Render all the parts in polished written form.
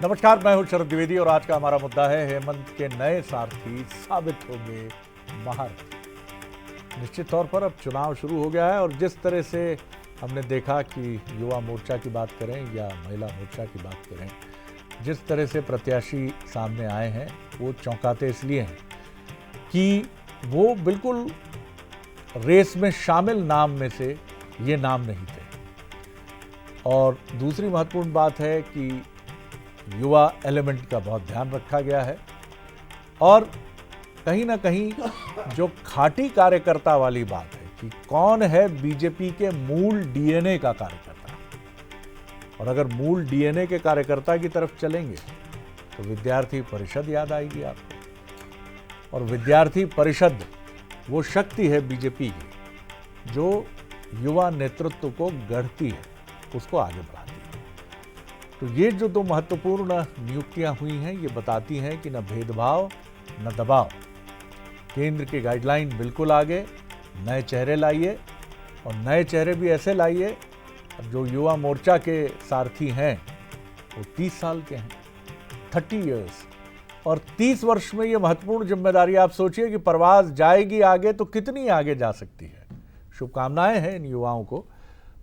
नमस्कार, मैं हूं शरद द्विवेदी और आज का हमारा मुद्दा है हेमंत के नए सारथी साबित होंगे महारथी। निश्चित तौर पर अब चुनाव शुरू हो गया है और जिस तरह से हमने देखा कि युवा मोर्चा की बात करें या महिला मोर्चा की बात करें, जिस तरह से प्रत्याशी सामने आए हैं वो चौंकाते इसलिए हैं कि वो बिल्कुल रेस में शामिल नाम में से ये नाम नहीं थे। और दूसरी महत्वपूर्ण बात है कि युवा एलिमेंट का बहुत ध्यान रखा गया है और कहीं ना कहीं जो खाटी कार्यकर्ता वाली बात है कि कौन है बीजेपी के मूल डीएनए का कार्यकर्ता, और अगर मूल डीएनए के कार्यकर्ता की तरफ चलेंगे तो विद्यार्थी परिषद याद आएगी आपको। और विद्यार्थी परिषद वो शक्ति है बीजेपी की जो युवा नेतृत्व को गढ़ती है, उसको आगे बढ़ाती है। तो ये जो दो महत्वपूर्ण नियुक्तियां हुई हैं ये बताती हैं कि न भेदभाव न दबाव, केंद्र की गाइडलाइन बिल्कुल आगे, नए चेहरे लाइए और नए चेहरे भी ऐसे लाइए। जो युवा मोर्चा के सारथी हैं वो 30 साल के हैं, 30 इयर्स, और 30 वर्ष में ये महत्वपूर्ण जिम्मेदारी आप सोचिए कि परवाज जाएगी आगे तो कितनी आगे जा सकती है। शुभकामनाएं हैं इन युवाओं को।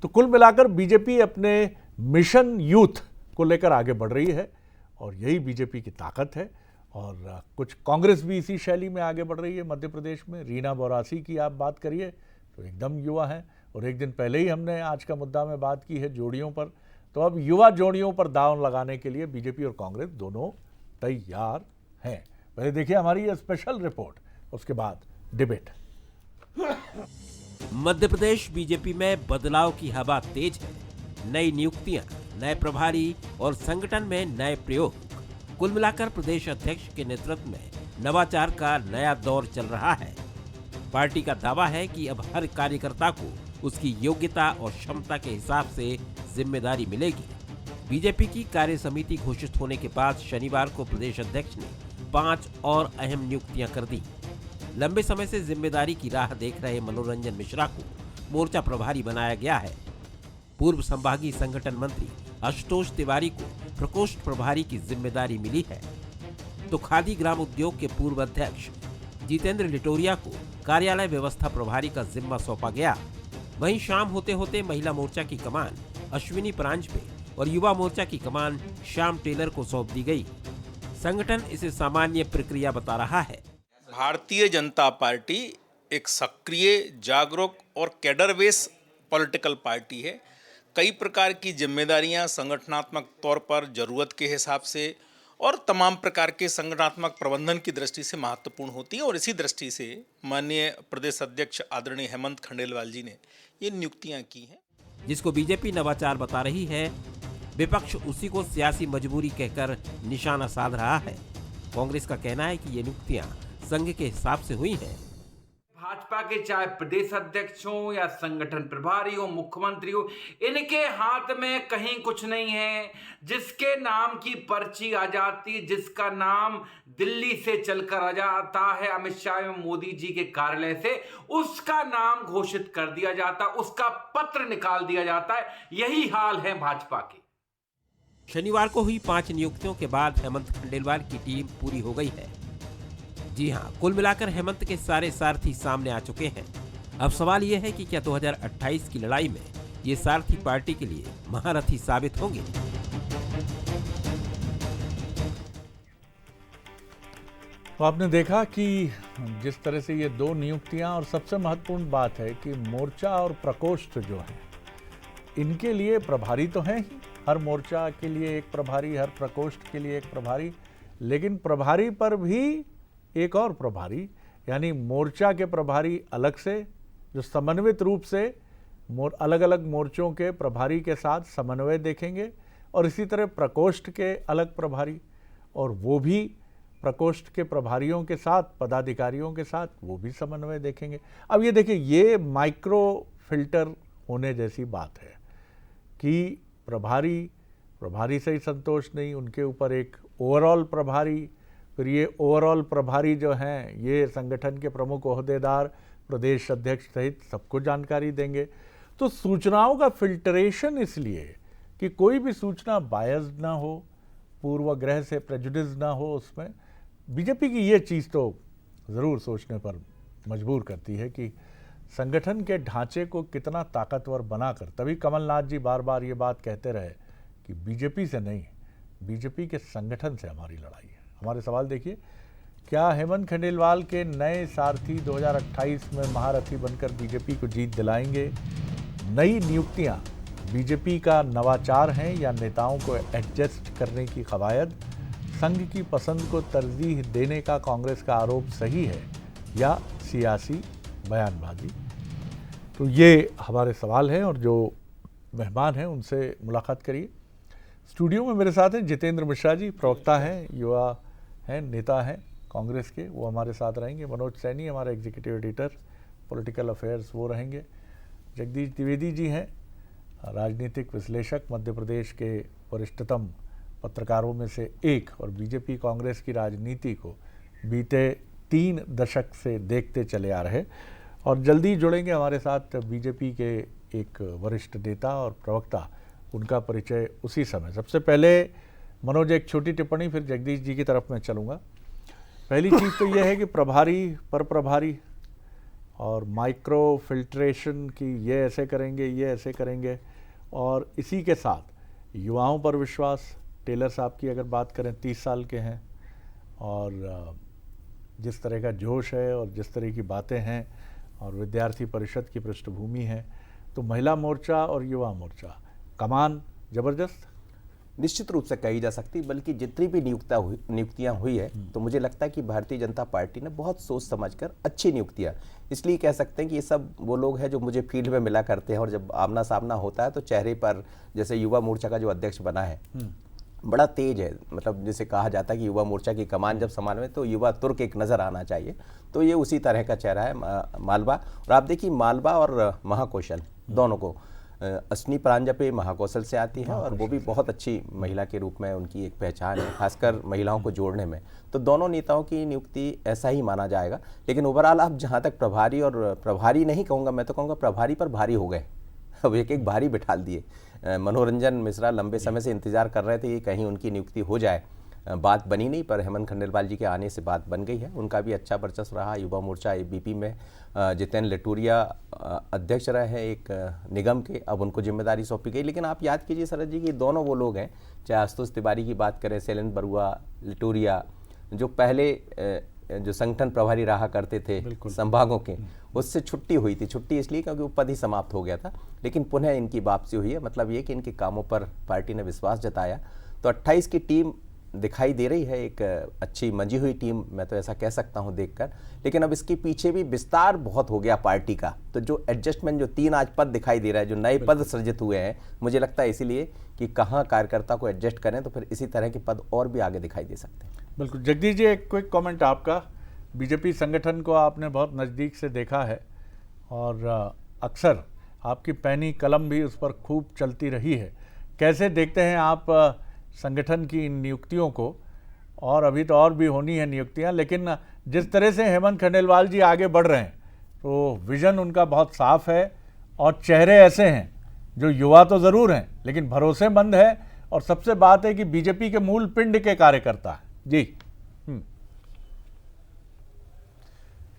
तो कुल मिलाकर बीजेपी अपने मिशन यूथ को लेकर आगे बढ़ रही है और यही बीजेपी की ताकत है। और कुछ कांग्रेस भी इसी शैली में आगे बढ़ रही है। मध्य प्रदेश में रीना बोरासी की आप बात करिए तो एकदम युवा हैं, और एक दिन पहले ही हमने आज का मुद्दा में बात की है जोड़ियों पर। तो अब युवा जोड़ियों पर दांव लगाने के लिए बीजेपी और कांग्रेस दोनों तैयार हैं। पहले देखिए हमारी ये स्पेशल रिपोर्ट, उसके बाद डिबेट। मध्य प्रदेश बीजेपी में बदलाव की हवा तेज है। नई नियुक्तियां, नए प्रभारी और संगठन में नए प्रयोग, कुल मिलाकर प्रदेश अध्यक्ष के नेतृत्व में नवाचार का नया दौर चल रहा है। पार्टी का दावा है कि अब हर कार्यकर्ता को उसकी योग्यता और क्षमता के हिसाब से जिम्मेदारी मिलेगी। बीजेपी की कार्य समिति घोषित होने के बाद शनिवार को प्रदेश अध्यक्ष ने 5 और अहम नियुक्तियां कर दी। लंबे समय से जिम्मेदारी की राह देख रहे मनोरंजन मिश्रा को मोर्चा प्रभारी बनाया गया है। पूर्व संभागीय संगठन मंत्री आशुतोष तिवारी को प्रकोष्ठ प्रभारी की जिम्मेदारी मिली है, तो खादी ग्राम उद्योग के पूर्व अध्यक्ष जितेंद्र लिटोरिया को कार्यालय व्यवस्था प्रभारी का जिम्मा सौंपा गया। वहीं शाम होते होते महिला मोर्चा की कमान अश्विनी परांजपे और युवा मोर्चा की कमान श्याम टेलर को सौंप दी गई। संगठन इसे सामान्य प्रक्रिया बता रहा है। भारतीय जनता पार्टी एक सक्रिय, जागरूक और कैडर बेस पॉलिटिकल पार्टी है। कई प्रकार की जिम्मेदारियां संगठनात्मक तौर पर जरूरत के हिसाब से और तमाम प्रकार के संगठनात्मक प्रबंधन की दृष्टि से महत्वपूर्ण होती है, और इसी दृष्टि से माननीय प्रदेश अध्यक्ष आदरणीय हेमंत खंडेलवाल जी ने ये नियुक्तियां की हैं। जिसको बीजेपी नवाचार बता रही है, विपक्ष उसी को सियासी मजबूरी कहकर निशाना साध रहा है। कांग्रेस का कहना है कि ये नियुक्तियां संघ के हिसाब से हुई हैं। भाजपा के चाहे प्रदेश अध्यक्ष हो या संगठन प्रभारी हो, मुख्यमंत्री हो, इनके हाथ में कहीं कुछ नहीं है। जिसके नाम की पर्ची आ जाती, जिसका नाम दिल्ली से चलकर आ जाता है अमित शाह एवं मोदी जी के कार्यालय से, उसका नाम घोषित कर दिया जाता, उसका पत्र निकाल दिया जाता है। यही हाल है भाजपा की। शनिवार को हुई 5 नियुक्तियों के बाद हेमंत खंडेलवाल की टीम पूरी हो गई है। जी हां, कुल मिलाकर हेमंत के सारे सारथी सामने आ चुके हैं। अब सवाल यह है कि क्या 2028 की लड़ाई में ये सारथी पार्टी के लिए महारथी साबित होंगे। तो आपने देखा कि जिस तरह से ये दो नियुक्तियां, और सबसे महत्वपूर्ण बात है कि मोर्चा और प्रकोष्ठ जो है इनके लिए प्रभारी तो हैं ही, हर मोर्चा के लिए एक प्रभारी, हर प्रकोष्ठ के लिए एक प्रभारी, लेकिन प्रभारी पर भी एक और प्रभारी, यानी मोर्चा के प्रभारी अलग से जो समन्वित रूप से अलग अलग मोर्चों के प्रभारी के साथ समन्वय देखेंगे, और इसी तरह प्रकोष्ठ के अलग प्रभारी, और वो भी प्रकोष्ठ के प्रभारियों के साथ, पदाधिकारियों के साथ वो भी समन्वय देखेंगे। अब ये देखिए, ये माइक्रो फिल्टर होने जैसी बात है कि प्रभारी से ही संतोष नहीं, उनके ऊपर एक ओवरऑल प्रभारी, फिर ये ओवरऑल प्रभारी जो हैं ये संगठन के प्रमुख ओहदेदार, प्रदेश अध्यक्ष सहित सबको जानकारी देंगे। तो सूचनाओं का फिल्ट्रेशन इसलिए कि कोई भी सूचना बायस्ड ना हो, पूर्वग्रह से प्रेजुडिस ना हो उसमें। बीजेपी की ये चीज़ तो ज़रूर सोचने पर मजबूर करती है कि संगठन के ढांचे को कितना ताकतवर बनाकर, तभी कमलनाथ जी बार बार ये बात कहते रहे कि बीजेपी से नहीं, बीजेपी के संगठन से हमारी लड़ाई है। हमारे सवाल देखिए, क्या हेमंत खंडेलवाल के नए सारथी 2028 में महारथी बनकर बीजेपी को जीत दिलाएंगे? नई नियुक्तियां बीजेपी का नवाचार हैं या नेताओं को एडजस्ट करने की कवायद? संघ की पसंद को तरजीह देने का कांग्रेस का आरोप सही है या सियासी बयानबाजी? तो ये हमारे सवाल हैं और जो मेहमान हैं उनसे मुलाकात करिए। स्टूडियो में मेरे साथ हैं जितेंद्र मिश्रा जी, प्रवक्ता हैं, युवा हैं, नेता हैं कांग्रेस के, वो हमारे साथ रहेंगे। मनोज सैनी हमारे एग्जीक्यूटिव एडिटर पॉलिटिकल अफेयर्स, वो रहेंगे। जगदीश द्विवेदी जी हैं, राजनीतिक विश्लेषक, मध्य प्रदेश के वरिष्ठतम पत्रकारों में से एक और बीजेपी कांग्रेस की राजनीति को बीते 3 दशक से देखते चले आ रहे, और जल्दी जुड़ेंगे हमारे साथ बीजेपी के एक वरिष्ठ नेता और प्रवक्ता, उनका परिचय उसी समय। सबसे पहले मनोज एक छोटी टिप्पणी, फिर जगदीश जी की तरफ मैं चलूँगा। पहली चीज़ तो यह है कि प्रभारी पर प्रभारी और माइक्रो फिल्ट्रेशन की, ये ऐसे करेंगे, ये ऐसे करेंगे, और इसी के साथ युवाओं पर विश्वास। टेलर साहब की अगर बात करें, 30 साल के हैं, और जिस तरह का जोश है और जिस तरह की बातें हैं, और विद्यार्थी परिषद की पृष्ठभूमि है, तो महिला मोर्चा और युवा मोर्चा कमान ज़बरदस्त निश्चित रूप से कही जा सकती। बल्कि जितनी भी नियुक्तियां हुई है, तो मुझे लगता है कि भारतीय जनता पार्टी ने बहुत सोच समझकर अच्छी नियुक्तियां, इसलिए कह सकते हैं कि ये सब वो लोग हैं जो मुझे फील्ड में मिला करते हैं, और जब आमना सामना होता है तो चेहरे पर, जैसे युवा मोर्चा का जो अध्यक्ष बना है, बड़ा तेज है। मतलब जिसे कहा जाता है कि युवा मोर्चा की कमान जब संभाले तो युवा तुर्क एक नज़र आना चाहिए, तो ये उसी तरह का चेहरा है मालवा। और आप देखिए, मालवा और महाकौशल दोनों को, अश्विनी प्रांजपे महाकौशल से आती है, और वो भी बहुत अच्छी महिला के रूप में उनकी एक पहचान है, खासकर महिलाओं को जोड़ने में। तो दोनों नेताओं की नियुक्ति ऐसा ही माना जाएगा। लेकिन ओवरऑल आप जहाँ तक प्रभारी, और प्रभारी नहीं कहूँगा, मैं तो कहूँगा प्रभारी पर भारी हो गए, अब एक एक भारी बिठा दिए। मनोरंजन मिश्रा लंबे समय से इंतजार कर रहे थे कि कहीं उनकी नियुक्ति हो जाए, बात बनी नहीं, पर हेमंत खंडेलवाल जी के आने से बात बन गई है। उनका भी अच्छा वर्चस्व रहा। युवा मोर्चा एबीपी में जितेंद्र लटूरिया अध्यक्ष रहे हैं एक निगम के, अब उनको जिम्मेदारी सौंपी गई। लेकिन आप याद कीजिए शरद जी कि दोनों वो लोग हैं, चाहे आशुतोष तिवारी की बात करें, शैलेंद्र बरुआ, लटूरिया, जो पहले जो संगठन प्रभारी रहा करते थे संभागों के, उससे छुट्टी हुई थी। छुट्टी इसलिए क्योंकि वो पद ही समाप्त हो गया था, लेकिन पुनः इनकी वापसी हुई है। मतलब ये कि इनके कामों पर पार्टी ने विश्वास जताया। तो 28 की टीम दिखाई दे रही है, एक अच्छी मंजी हुई टीम, मैं तो ऐसा कह सकता हूं देखकर। लेकिन अब इसके पीछे भी विस्तार बहुत हो गया पार्टी का, तो जो एडजस्टमेंट, जो 3 आज पद दिखाई दे रहा है, जो नए पद सृजित हुए हैं, मुझे लगता है इसीलिए कि कहाँ कार्यकर्ता को एडजस्ट करें, तो फिर इसी तरह के पद और भी आगे दिखाई दे सकते हैं। बिल्कुल। जगदीश जी, एक क्विक कमेंट आपका। बीजेपी संगठन को आपने बहुत नज़दीक से देखा है, और अक्सर आपकी पैनी कलम भी उस पर खूब चलती रही है। कैसे देखते हैं आप संगठन की इन नियुक्तियों को? और अभी तो और भी होनी है नियुक्तियां, लेकिन जिस तरह से हेमंत खंडेलवाल जी आगे बढ़ रहे हैं, तो विजन उनका बहुत साफ है, और चेहरे ऐसे हैं जो युवा तो ज़रूर हैं लेकिन भरोसेमंद है, और सबसे बात है कि बीजेपी के मूल पिंड के कार्यकर्ता हैं। जी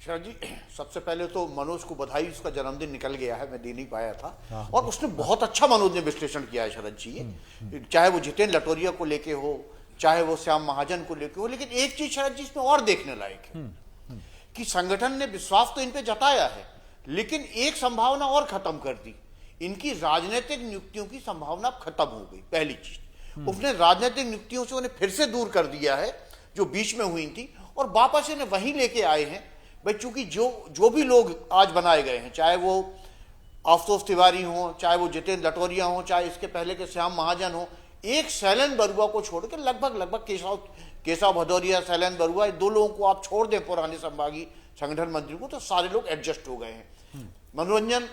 शरद जी, सबसे पहले तो मनोज को बधाई, उसका जन्मदिन निकल गया है, मैं दे नहीं पाया था, और उसने बहुत अच्छा मनोज ने विश्लेषण किया है शरद जी, चाहे वो जितेंद्र लटोरिया को लेके हो, चाहे वो श्याम महाजन को लेके हो। लेकिन एक चीज शरद जी इसमें और देखने लायक है कि संगठन ने विश्वास तो इन पे जताया है, लेकिन एक संभावना और खत्म कर दी, इनकी राजनीतिक नियुक्तियों की संभावना खत्म हो गई। पहली चीज, उसने राजनीतिक नियुक्तियों से उन्हें फिर से दूर कर दिया है जो बीच में हुई थी, और वापस इन्हें वहीं लेके आए हैं भाई। चूंकि जो भी लोग आज बनाए गए हैं, चाहे वो आशुतोष तिवारी हो, चाहे वो जितेंद्र लटोरिया हो, चाहे इसके पहले के श्याम महाजन हो, एक शैलेंद्र बरुआ को छोड़ के लगभग केशव भदौरिया, शैलेंद्र बरुआ, 2 लोगों को आप छोड़ दें पुराने संभागीय संगठन मंत्री को, तो सारे लोग एडजस्ट हो गए हैं। मनोरंजन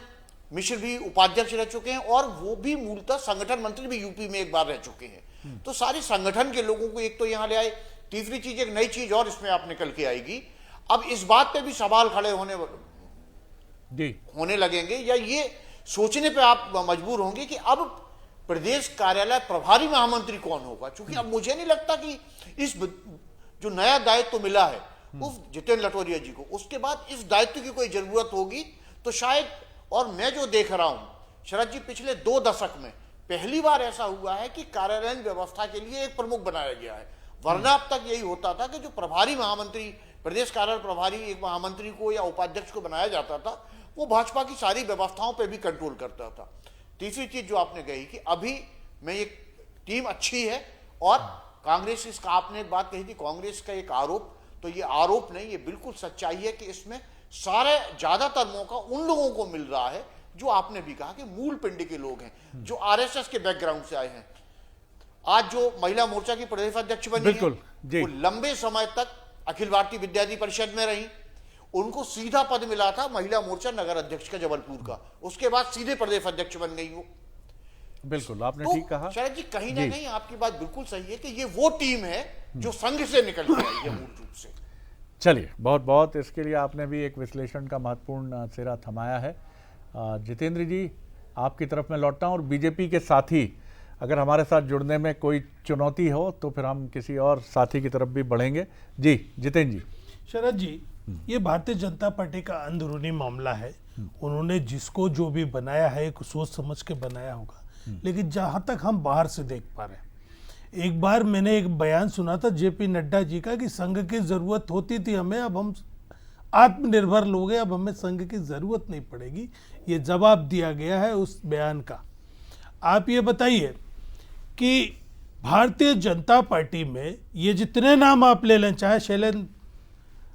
मिश्र भी उपाध्यक्ष रह चुके हैं, और वो भी मूलतः संगठन मंत्री भी यूपी में एक बार रह चुके हैं। तो सारे संगठन के लोगों को एक तो यहाँ ले आए। तीसरी चीज, एक नई चीज और इसमें आप निकल के आएगी, अब इस बात पे भी सवाल खड़े होने लगेंगे, या ये सोचने पे आप मजबूर होंगे कि अब प्रदेश कार्यालय प्रभारी महामंत्री कौन होगा, क्योंकि अब मुझे नहीं लगता कि इस जो नया दायित्व तो मिला है उस जितेंद्र लटोरिया जी को, उसके बाद इस दायित्व की कोई जरूरत होगी तो शायद, और मैं जो देख रहा हूं शरद जी, पिछले 2 दशक में पहली बार ऐसा हुआ है कि कार्यालयीन व्यवस्था के लिए एक प्रमुख बनाया गया है। वरना अब तक यही होता था कि जो प्रभारी महामंत्री, प्रदेश कार्यालय प्रभारी एक महामंत्री को या उपाध्यक्ष को बनाया जाता था, वो भाजपा की सारी व्यवस्थाओं पर भी कंट्रोल करता था। तीसरी चीज जो आपने कही कि अभी मैं ये टीम अच्छी है, और कांग्रेस, इसका आपने एक बात कही थी कांग्रेस का एक आरोप, तो ये आरोप नहीं, ये बिल्कुल सच्चाई है कि इसमें सारे ज्यादातर मौका उन लोगों को मिल रहा है जो आपने भी कहा कि मूल पिंड के लोग हैं, जो आरएसएस के बैकग्राउंड से आए हैं। आज जो महिला मोर्चा की प्रदेश अध्यक्ष बनी है, वो लंबे समय तक अखिल भारतीय विद्यार्थी परिषद में रही, उनको सीधा पद मिला था महिला मोर्चा नगर अध्यक्ष का जबलपुर का, उसके बाद सीधे प्रदेश अध्यक्ष बन गई वो। बिल्कुल, आपने तो ठीक कहा शरद जी, कहीं ना कहीं आपकी बात बिल्कुल सही है कि ये वो टीम है जो संघ से निकल के आई है मूल रूप से। चलिए, बहुत बहुत इसके लिए आपने भी एक विश्लेषण का महत्वपूर्ण सिरा थमाया है। जितेंद्र जी, आपकी तरफ में लौटता हूँ, और बीजेपी के साथी अगर हमारे साथ जुड़ने में कोई चुनौती हो तो फिर हम किसी और साथी की तरफ भी बढ़ेंगे। जी जितेंद्र जी। शरद जी, ये भारतीय जनता पार्टी का अंदरूनी मामला है। उन्होंने जिसको जो भी बनाया है एक सोच समझ के बनाया होगा, लेकिन जहां तक हम बाहर से देख पा रहे हैं, एक बार मैंने एक बयान सुना था जेपी नड्डा जी का कि संघ की जरूरत होती थी हमें, अब हम आत्मनिर्भर लोग हैं, अब हमें संघ की जरूरत नहीं पड़ेगी। ये जवाब दिया गया है उस बयान का। आप ये बताइए कि भारतीय जनता पार्टी में ये जितने नाम आप ले लें, चाहे शैलेंद्र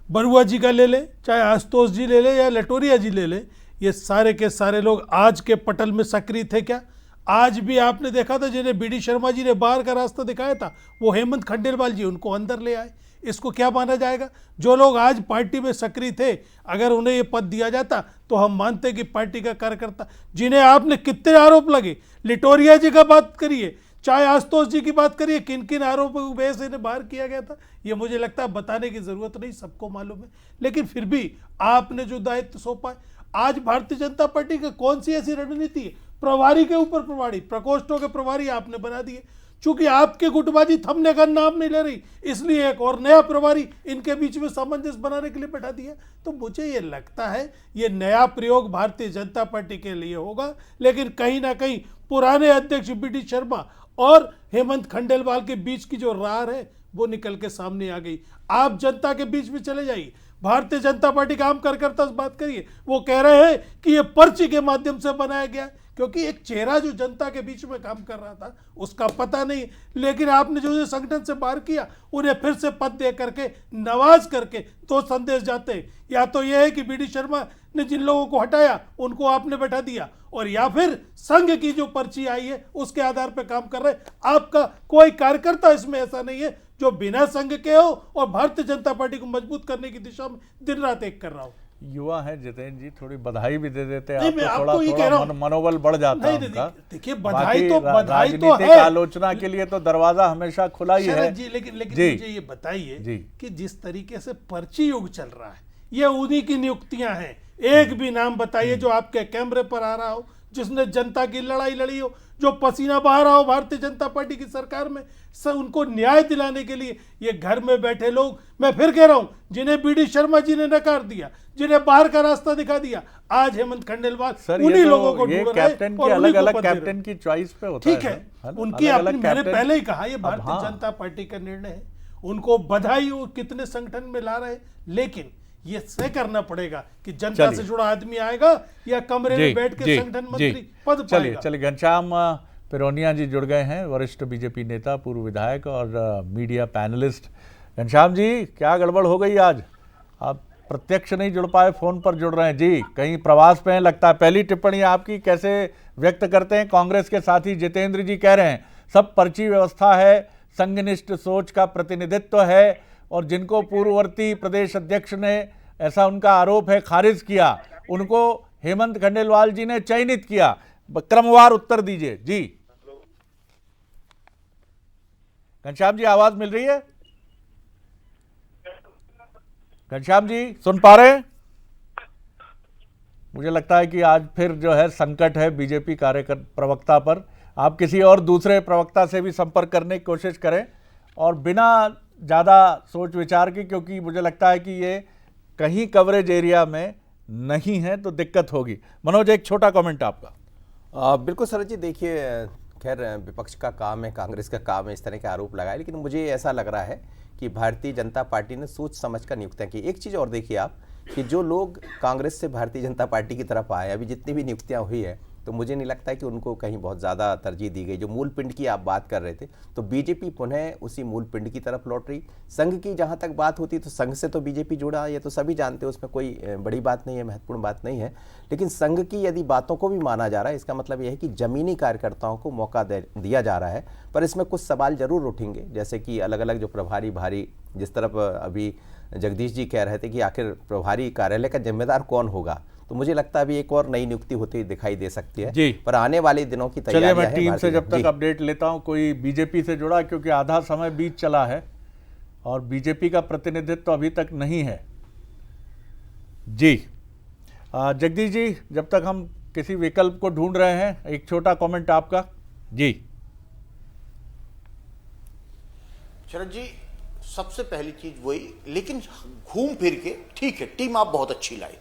बरुआ जी का ले लें, चाहे आशुतोष जी ले लें या लटोरिया जी ले लें, ये सारे के सारे लोग आज के पटल में सक्रिय थे क्या? आज भी आपने देखा था जिन्हें बीडी शर्मा जी ने बाहर का रास्ता दिखाया था, वो हेमंत खंडेलवाल जी उनको अंदर ले आए। इसको क्या माना जाएगा? जो लोग आज पार्टी में सक्रिय थे, अगर उन्हें ये पद दिया जाता तो हम मानते कि पार्टी का कार्यकर्ता, जिन्हें आपने कितने आरोप लगे, लिटोरिया जी का बात करिए, चाहे आशुतोष जी की बात करिए, किन किन आरोपों की वजह से इन्हें बाहर किया गया था, ये मुझे लगता है बताने की जरूरत नहीं, सबको मालूम है। लेकिन फिर भी आपने जो दायित्व सौंपा है, आज भारतीय जनता पार्टी की कौन सी ऐसी रणनीति है? प्रभारी के ऊपर प्रभारी, प्रकोष्ठों के प्रभारी आपने बना दिए। चूंकि आपके गुटबाजी थमने का नाम नहीं ले रही, इसलिए एक और नया प्रभारी इनके बीच में सामंजस्य बनाने के लिए बैठा दिया। तो मुझे ये लगता है ये नया प्रयोग भारतीय जनता पार्टी के लिए होगा, लेकिन कहीं ना कहीं पुराने अध्यक्ष बीडी शर्मा और हेमंत खंडेलवाल के बीच की जो रार है वो निकल के सामने आ गई। आप जनता के बीच में चले जाइए, भारतीय जनता पार्टी का आम कार्यकर्ता से बात करिए, वो कह रहे हैं कि ये पर्ची के माध्यम से बनाया गया, क्योंकि एक चेहरा जो जनता के बीच में काम कर रहा था उसका पता नहीं। लेकिन आपने जो संगठन से बाहर किया, उन्हें फिर से पद दे करके नवाज करके 2 संदेश जाते हैं। या तो यह है कि बीडी शर्मा ने जिन लोगों को हटाया उनको आपने बैठा दिया, और या फिर संघ की जो पर्ची आई है उसके आधार पर काम कर रहे हैं। आपका कोई कार्यकर्ता इसमें ऐसा नहीं है जो बिना संघ के हो और भारतीय जनता पार्टी को मजबूत करने की दिशा में दिन रात एक कर रहा हो। युवा है जितेंद्र जी, थोड़ी बधाई भी दे देते नहीं, आप तो थोड़ा मनोबल बढ़ जाता है उनका। देखिए, बधाई तो राजनीतिक है, आलोचना के लिए तो दरवाजा हमेशा खुला ही है जी। लेकिन मुझे ये बताइए कि जिस तरीके से पर्ची युग चल रहा है, ये उन्हीं की नियुक्तियां हैं। एक भी नाम बताइए जो आपके कैमरे पर आ रहा हो, जिसने जनता की लड़ाई लड़ी हो, जो पसीना बहा रहा हो भारतीय जनता पार्टी की सरकार में, उनको न्याय दिलाने के लिए ये घर में बैठे लोग, मैं फिर कह रहा हूं, जिन्हें बीडी शर्मा जी ने नकार दिया, जिन्हें बाहर का रास्ता दिखा दिया, आज हेमंत खंडेलवाल उन्हीं लोगों को ढूंढ रहे हैं और अलग-अलग कैप्टन की चॉइस पे होता है। ठीक है, उनकी अपनी, मैंने पहले ही कहा ये भारतीय जनता पार्टी का निर्णय है, उनको बधाई हो कितने संगठन में ला रहे, लेकिन ये तय करना पड़ेगा कि जनता से जुड़ा आदमी आएगा या कमरे में बैठ के संगठन मंत्री पद पाएगा। चलिए, घनश्याम पिरोनिया जी जुड़ गए हैं, वरिष्ठ बीजेपी नेता, पूर्व विधायक और मीडिया पैनलिस्ट। घनश्याम जी, क्या गड़बड़ हो गई आज? आप प्रत्यक्ष नहीं जुड़ पाए, फोन पर जुड़ रहे हैं जी, कहीं प्रवास पे हैं लगता है। पहली टिप्पणी आपकी कैसे व्यक्त करते हैं? कांग्रेस के साथी जितेंद्र जी कह रहे हैं सब पर्ची व्यवस्था है, संघनिष्ठ सोच का प्रतिनिधित्व है, और जिनको पूर्ववर्ती प्रदेश अध्यक्ष ने, ऐसा उनका आरोप है, खारिज किया, उनको हेमंत खंडेलवाल जी ने चयनित किया। क्रमवार उत्तर दीजिए जी। घनश्याम जी, आवाज मिल रही है? घनश्याम जी सुन पा रहे हैं? मुझे लगता है कि आज फिर जो है संकट है बीजेपी कार्यकर्ता प्रवक्ता पर। आप किसी और दूसरे प्रवक्ता से भी संपर्क करने की कोशिश करें और बिना ज़्यादा सोच विचार के, क्योंकि मुझे लगता है कि ये कहीं कवरेज एरिया में नहीं है तो दिक्कत होगी। मनोज, एक छोटा कमेंट आपका। बिल्कुल शरद जी, देखिए खैर विपक्ष का काम है, कांग्रेस का काम है इस तरह के आरोप लगाए, लेकिन मुझे ऐसा लग रहा है कि भारतीय जनता पार्टी ने सोच समझ कर नियुक्तियां की। एक चीज़ और देखिए आप कि जो लोग कांग्रेस से भारतीय जनता पार्टी की तरफ आए, अभी जितनी भी नियुक्तियां हुई है, तो मुझे नहीं लगता है कि उनको कहीं बहुत ज़्यादा तरजीह दी गई। जो मूल पिंड की आप बात कर रहे थे, तो बीजेपी पुनः उसी मूल पिंड की तरफ लौट रही। संघ की जहाँ तक बात होती तो संघ से तो बीजेपी जुड़ा, ये तो सभी जानते हैं, उसमें कोई बड़ी बात नहीं है, महत्वपूर्ण बात नहीं है। लेकिन संघ की यदि बातों को भी माना जा रहा है, इसका मतलब यह है कि जमीनी कार्यकर्ताओं को मौका दिया जा रहा है। पर इसमें कुछ सवाल जरूर उठेंगे, जैसे कि अलग अलग जो प्रभारी भारी, जिस तरफ अभी जगदीश जी कह रहे थे कि आखिर प्रभारी कार्यालय का जिम्मेदार कौन होगा, तो मुझे लगता है अभी एक और नई नियुक्ति होती दिखाई दे सकती है जी। पर आने वाले दिनों की चलिए तैयारी मैं टीम से जब तक अपडेट लेता हूं, कोई बीजेपी से जुड़ा, क्योंकि आधा समय बीत चला है और बीजेपी का प्रतिनिधित्व तो अभी तक नहीं है। जी जगदीश जी, जब तक हम किसी विकल्प को ढूंढ रहे हैं, एक छोटा कमेंट आपका। जी शरद जी, सबसे पहली चीज वही, लेकिन घूम फिर के ठीक है, टीम आप बहुत अच्छी लाई।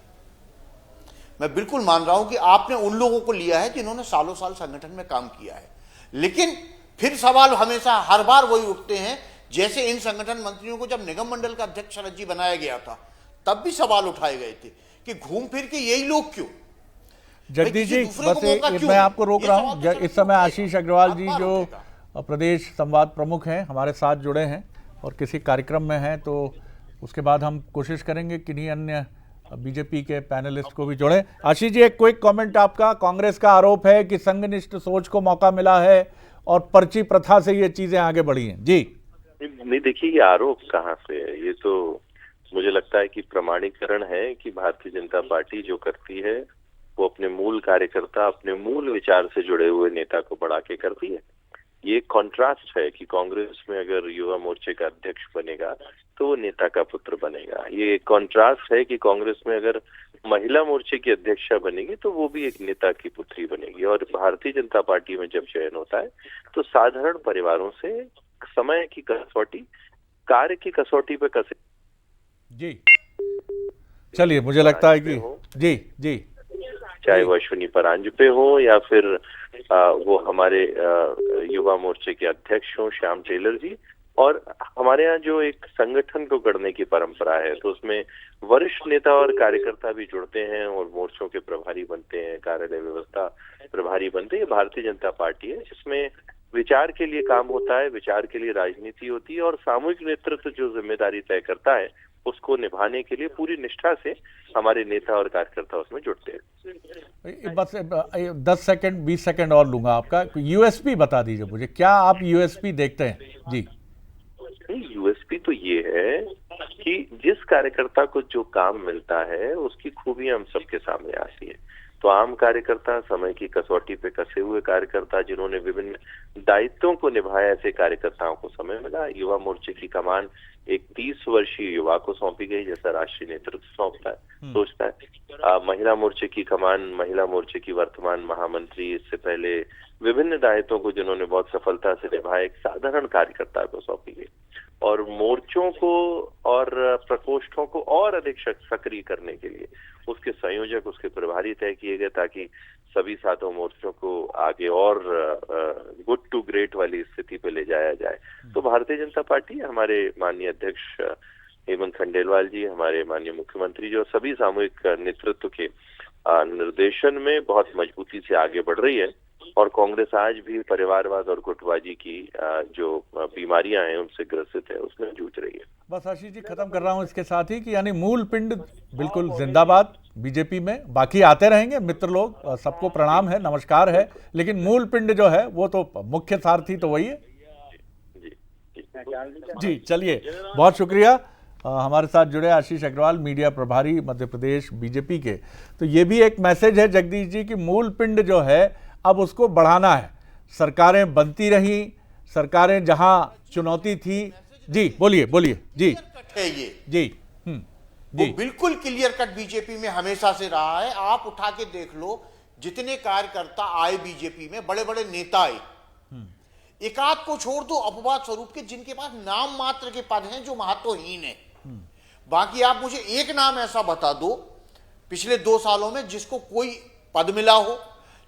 मैं बिल्कुल मान रहा हूं कि आपने उन लोगों को लिया है जिन्होंने सालों साल संगठन में काम किया है, लेकिन फिर सवाल हमेशा हर बार वही उठते हैं। जैसे इन संगठन मंत्रियों को जब निगम मंडल का अध्यक्ष शरद जी बनाया गया था, तब भी सवाल उठाए गए थे कि घूम फिर के यही लोग क्यों। जगदीश जी, बस मैं आपको रोक रहा हूं। इस समय आशीष अग्रवाल जी जो प्रदेश संवाद प्रमुख हैं हमारे साथ जुड़े हैं और किसी कार्यक्रम में हैं, तो उसके बाद हम कोशिश करेंगे किन्हीं अन्य बीजेपी के पैनलिस्ट को भी जोड़ें। आशीष जी, एक क्विक कमेंट आपका। कांग्रेस का आरोप है कि संघनिष्ठ सोच को मौका मिला है और पर्ची प्रथा से ये चीजें आगे बढ़ी हैं। जी नहीं, देखिए ये आरोप कहाँ से है, ये तो मुझे लगता है कि प्रमाणीकरण है कि भारतीय जनता पार्टी जो करती है वो अपने मूल कार्यकर्ता, अपने मूल विचार से जुड़े हुए नेता को बढ़ा के करती है। ये कॉन्ट्रास्ट है कि कांग्रेस में अगर युवा मोर्चे का अध्यक्ष बनेगा तो वो नेता का पुत्र बनेगा। ये कॉन्ट्रास्ट है कि कांग्रेस में अगर महिला मोर्चे की अध्यक्षा बनेगी तो वो भी एक नेता की पुत्री बनेगी। और भारतीय जनता पार्टी में जब चयन होता है तो साधारण परिवारों से समय की कसौटी, कार्य की कसौटी पे कसे। जी चलिए, मुझे लगता है कि जी जी चाहे वो अश्विनी परांजपे हो या फिर वो हमारे युवा मोर्चे के अध्यक्ष हों श्याम टेलर जी, और हमारे यहाँ जो एक संगठन को गढ़ने की परंपरा है तो उसमें वरिष्ठ नेता और कार्यकर्ता भी जुड़ते हैं और मोर्चों के प्रभारी बनते हैं, कार्यालय व्यवस्था प्रभारी बनते हैं। भारतीय जनता पार्टी है जिसमें विचार के लिए काम होता है, विचार के लिए राजनीति होती है और सामूहिक नेतृत्व जो जिम्मेदारी तय करता है उसको निभाने के लिए पूरी निष्ठा से हमारे नेता और कार्यकर्ता उसमें जुटते हैं। बस 10 सेकंड 20 सेकंड और लूंगा आपका। यूएसपी बता दीजिए मुझे, क्या आप यूएसपी देखते हैं? जी यूएसपी तो ये है कि जिस कार्यकर्ता को जो काम मिलता है उसकी खूबियां हम सबके सामने आती है। तो आम कार्यकर्ता, समय की कसौटी पे कसे हुए कार्यकर्ता जिन्होंने विभिन्न दायित्वों को निभाया, ऐसे कार्यकर्ताओं को समय मिला। युवा मोर्चे की कमान एक 30 वर्षीय युवा को सौंपी गई, जैसा राष्ट्रीय नेतृत्व सौंपता है, सोचता है। महिला मोर्चे की कमान महिला मोर्चे की वर्तमान महामंत्री, इससे पहले विभिन्न दायित्वों को जिन्होंने बहुत सफलता से निभाया, एक साधारण कार्यकर्ता को सौंपी गई। और मोर्चों को और प्रकोष्ठों को और अधिक सक्रिय करने के लिए उसके संयोजक, उसके प्रभारी तय किए गए ताकि सभी सातों मोर्चों को आगे और गुड टू ग्रेट वाली स्थिति पे ले जाया जाए। तो भारतीय जनता पार्टी, हमारे माननीय अध्यक्ष हेमंत खंडेलवाल जी, हमारे माननीय मुख्यमंत्री जो सभी सामूहिक नेतृत्व के निर्देशन में बहुत मजबूती से आगे बढ़ रही है। और कांग्रेस आज भी परिवारवाद और गुटबाजी की जो बीमारियां हैं उनसे ग्रसित है, उसमें जूझ रही है। बस आशीष जी, खत्म कर रहा हूं इसके साथ ही कि यानी मूल पिंड बिल्कुल जिंदाबाद बीजेपी में, बाकी आते रहेंगे मित्र लोग, सबको प्रणाम है, नमस्कार है, लेकिन मूल पिंड जो है वो तो मुख्य सारथी तो वही है। जी चलिए, बहुत शुक्रिया। हमारे साथ जुड़े आशीष अग्रवाल, मीडिया प्रभारी मध्य प्रदेश बीजेपी के। तो ये भी एक मैसेज है जगदीश जी कि मूल पिंड जो है अब उसको बढ़ाना है। सरकारें बनती रही, सरकारें जहां चुनौती थी। जी बोलिए बोलिए। जी है ये जी वो बिल्कुल क्लियर कट बीजेपी में हमेशा से रहा है। आप उठा के देख लो जितने कार्यकर्ता आए बीजेपी में, बड़े बड़े नेता आए, एकाध को छोड़ दो अपवाद स्वरूप के, जिनके पास नाम मात्र के पद हैं जो महत्वहीन है। बाकी आप मुझे एक नाम ऐसा बता दो पिछले 2 सालों में जिसको कोई पद मिला हो,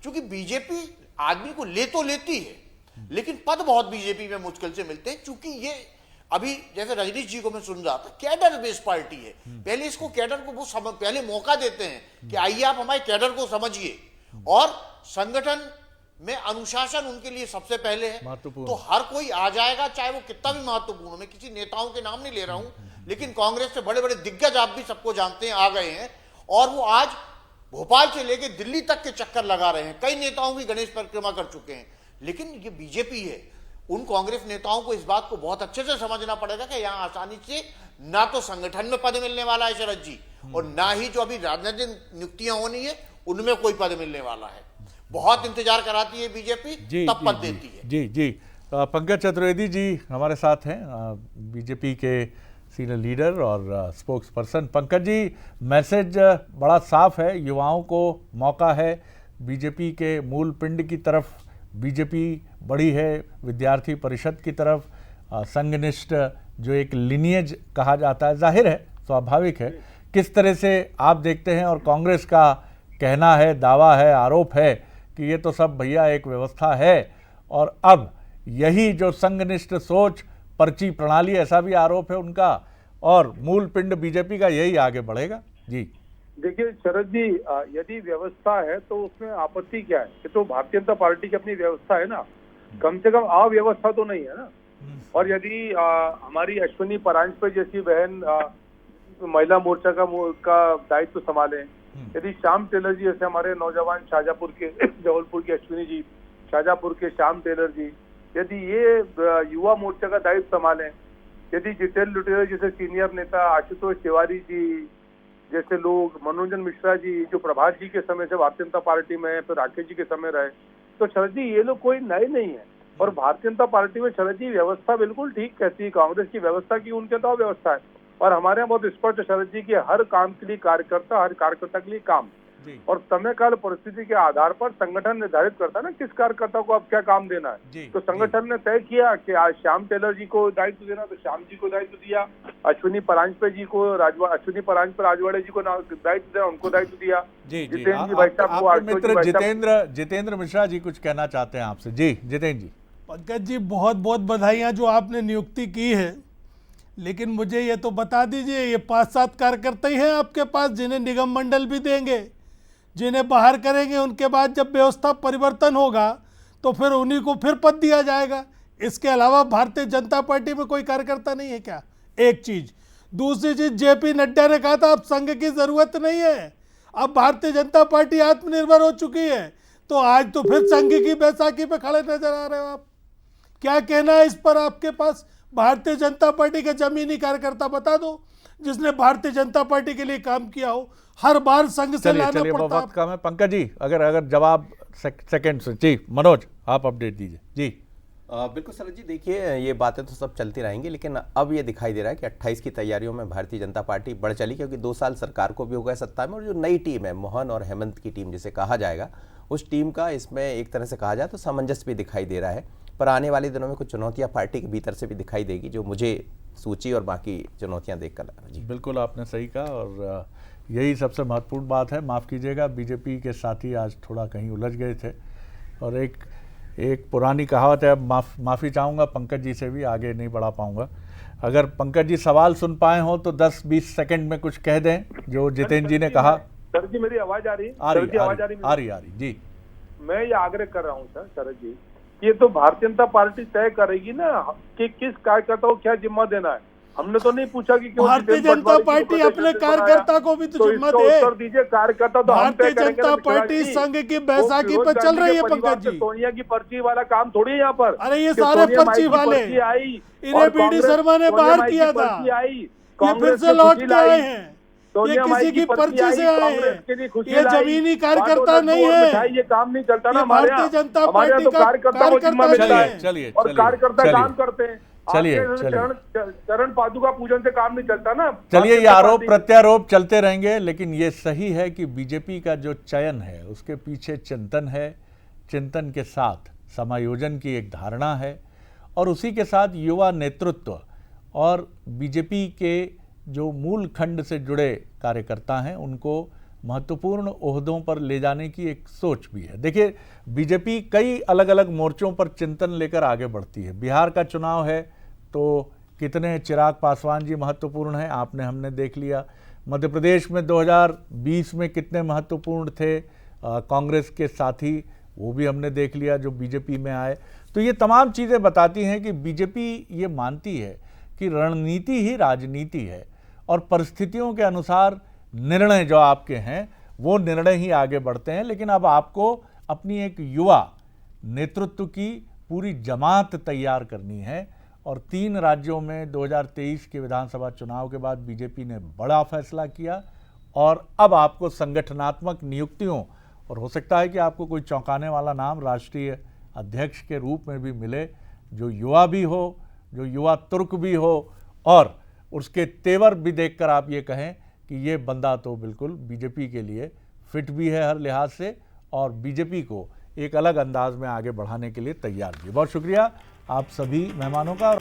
क्योंकि बीजेपी आदमी को ले तो लेती है, लेकिन पद बहुत बीजेपी में मुश्किल से मिलते हैं। क्योंकि ये अभी जैसे रजनीश जी को मैं सुन रहा था, कैडर बेस्ड पार्टी है। पहले इसको कैडर को वो पहले मौका देते हैं कि आइए आप हमारे कैडर को समझिए, और संगठन में अनुशासन उनके लिए सबसे पहले है। तो हर कोई आ जाएगा, चाहे वो कितना भी महत्वपूर्ण हो। मैं किसी नेताओं के नाम नहीं ले रहा हूं, लेकिन कांग्रेस से बड़े बड़े दिग्गज आप भी सबको जानते हैं, आ गए हैं, और वो आज भोपाल से लेकर दिल्ली तक के चक्कर लगा रहे हैं। कई नेताओं की गणेश परिक्रमा कर चुके हैं। लेकिन ये बीजेपी है, उन कांग्रेस नेताओं को इस बात को बहुत अच्छे से समझना पड़ेगा कि यहां आसानी से ना तो संगठन में पद मिलने वाला है शरद जी, और ना ही जो अभी राजनीतिक नियुक्तियां होनी है उनमें कोई पद मिलने वाला है। बहुत इंतजार कराती है बीजेपी, तब पद देती है। जी जी, पंकज चतुर्वेदी जी हमारे साथ हैं, बीजेपी के सीनियर लीडर और spokes person. Pankaj ji, message बड़ा साफ है, युवाओं को मौका है, बीजेपी के मूल पिंड की तरफ बीजेपी बढ़ी है, विद्यार्थी परिषद की तरफ, संघनिष्ठ जो एक लिनियज कहा जाता है, जाहिर है, स्वाभाविक है। किस तरह से आप देखते हैं, और कांग्रेस का कहना है, दावा है, आरोप है कि ये तो सब भैया एक व्यवस्था है, और अब यही जो संघनिष्ठ सोच, पर्ची प्रणाली, ऐसा भी आरोप है उनका, और मूल पिंड बीजेपी का यही आगे बढ़ेगा। जी देखिए शरद जी, यदि व्यवस्था है तो उसमें आपत्ति क्या है? ये तो भारतीय जनता पार्टी की अपनी व्यवस्था है ना, कम से कम अव्यवस्था तो नहीं है ना। और यदि हमारी अश्विनी परांजपे जैसी बहन महिला मोर्चा का दायित्व संभाले, यदि श्याम टेलर जी जैसे हमारे नौजवान शाहजहांपुर के, जबलपुर के अश्विनी जी, शाहजहांपुर के श्याम टेलर जी, यदि ये युवा मोर्चा का दायित्व संभालें, यदि जितेंद्र लुटेरा जैसे सीनियर नेता, आशुतोष तिवारी जी जैसे लोग, मनोरंजन मिश्रा जी जो प्रभात जी के समय से भारतीय जनता पार्टी में, फिर राकेश जी के समय रहे, तो शरद जी ये लोग कोई नए नहीं है। और भारतीय जनता पार्टी में शरद जी व्यवस्था बिल्कुल ठीक कहती है, कांग्रेस की व्यवस्था की उनके तो व्यवस्था है। और हमारे यहाँ बहुत स्पष्ट है शरद जी की, हर काम के लिए कार्यकर्ता, हर कार्यकर्ता के लिए काम, और समय काल परिस्थिति के आधार पर संगठन निर्धारित करता है ना किस कार्यकर्ता को अब क्या काम देना है। तो संगठन ने तय किया कि आज श्याम टेलर जी को दायित्व देना, तो श्याम जी को दायित्व दिया, अश्विनी परांजपे जी को, अश्विनी परांजपे राजवाड़े जी को दायित्व देना, उनको दायित्व दिया। जितेंद्र जी भाई साहब को, जितेंद्र मिश्रा जी कुछ कहना चाहते हैं आपसे। जी जितेंद्र जी। पंकज जी, बहुत बहुत बधाइयाँ जो आपने नियुक्ति की है, लेकिन मुझे ये तो बता दीजिए, ये 5-7 कार्यकर्ता ही हैं आपके पास जिन्हें निगम मंडल भी देंगे, जिन्हें बाहर करेंगे, उनके बाद जब व्यवस्था परिवर्तन होगा तो फिर उन्हीं को फिर पद दिया जाएगा। इसके अलावा भारतीय जनता पार्टी में कोई कार्यकर्ता नहीं है क्या? एक चीज। दूसरी चीज, जेपी नड्डा ने कहा था अब संघ की जरूरत नहीं है, अब भारतीय जनता पार्टी आत्मनिर्भर हो चुकी है, तो आज तो फिर संघ की बैसाखी पे खड़े नजर आ रहे हो आप। क्या कहना है इस पर आपके पास? भारतीय जनता पार्टी के जमीनी कार्यकर्ता बता दो जिसने भारतीय जनता पार्टी के लिए काम किया हो। हर बार संघ से लाना पड़ता है। कम है पंकज जी, अगर जवाब सेकंड से। जी मनोज, आप अपडेट दीजिए। जी बिल्कुल शरद जी, देखिए ये बातें तो सब चलती रहेंगी, लेकिन अब ये दिखाई दे रहा है कि 28 की तैयारियों में भारतीय जनता पार्टी बढ़ चली, क्योंकि 2 साल सरकार को भी हो गए सत्ता में, और जो नई टीम है, मोहन और हेमंत की टीम जिसे कहा जाएगा, उस टीम का इसमें एक तरह से कहा जाए तो सामंजस्य भी दिखाई दे रहा है। पर आने वाले दिनों में कुछ चुनौतियां पार्टी के भीतर से भी दिखाई देगी, जो मुझे सूची और बाकी चुनौतियां देखकर लगा। जी बिल्कुल आपने सही कहा, और यही सबसे महत्वपूर्ण बात है। माफ़ कीजिएगा, बीजेपी के साथी आज थोड़ा कहीं उलझ गए थे, और एक पुरानी कहावत है, अब माफ़ी चाहूँगा पंकज जी से भी, आगे नहीं बढ़ा पाऊँगा। अगर पंकज जी सवाल सुन पाए हो तो 10-20 सेकंड में कुछ कह दें जो जितेंद्र जी ने कहा। सर जी मेरी आवाज़ आ रही है? आ रही जी। मैं ये आग्रह कर रहा हूँ सर, शरद जी, ये तो भारतीय जनता पार्टी तय करेगी ना कि किस कार्यकर्ता को क्या जिम्मा देना है। हमने तो नहीं पूछा कि भारतीय जनता पार्टी अपने कार्यकर्ता को भी तो जिम्मा दे। उत्तर दीजिए, कार्यकर्ता तो भारतीय जनता पार्टी संघ की बैसाखी पे चल रही है पंकज जी। सोनिया की पर्ची वाला काम थोड़ी है यहाँ पर। अरे ये सारे पर्ची वाले, इन्हें बीडी शर्मा ने बाहर किया था, ये फिर से लौट के आए हैं, ये किसी की पर्ची से आए हैं, ये जमीनी कार्यकर्ता नहीं है, ये काम नहीं चलता ना। भारतीय जनता पार्टी का कार्यकर्ता चलिए और कार्यकर्ता काम करते हैं। चलिए, आपके चलिए। चरण पादुका पूजन से काम नहीं चलता ना। चलिए, ये भारतीय आरोप पार्टी- प्रत्यारोप चलते रहेंगे, लेकिन ये सही है कि बीजेपी का जो चयन है उसके पीछे चिंतन है, चिंतन के साथ समायोजन की एक धारणा है, और उसी के साथ युवा नेतृत्व और बीजेपी के जो मूल खंड से जुड़े कार्यकर्ता हैं उनको महत्वपूर्ण ओहदों पर ले जाने की एक सोच भी है। देखिए, बीजेपी कई अलग अलग मोर्चों पर चिंतन लेकर आगे बढ़ती है। बिहार का चुनाव है तो कितने चिराग पासवान जी महत्वपूर्ण हैं, आपने हमने देख लिया। मध्य प्रदेश में 2020 में कितने महत्वपूर्ण थे कांग्रेस के साथी, वो भी हमने देख लिया जो बीजेपी में आए। तो ये तमाम चीज़ें बताती हैं कि बीजेपी ये मानती है कि रणनीति ही राजनीति है, और परिस्थितियों के अनुसार निर्णय जो आपके हैं वो निर्णय ही आगे बढ़ते हैं। लेकिन अब आपको अपनी एक युवा नेतृत्व की पूरी जमात तैयार करनी है, और 3 राज्यों में 2023 के विधानसभा चुनाव के बाद बीजेपी ने बड़ा फैसला किया, और अब आपको संगठनात्मक नियुक्तियों, और हो सकता है कि आपको कोई चौंकाने वाला नाम राष्ट्रीय अध्यक्ष के रूप में भी मिले, जो युवा भी हो, जो युवा तुर्क भी हो, और उसके तेवर भी देखकर आप ये कहें कि ये बंदा तो बिल्कुल बीजेपी के लिए फिट भी है हर लिहाज से, और बीजेपी को एक अलग अंदाज में आगे बढ़ाने के लिए तैयार भी। बहुत शुक्रिया आप सभी मेहमानों का।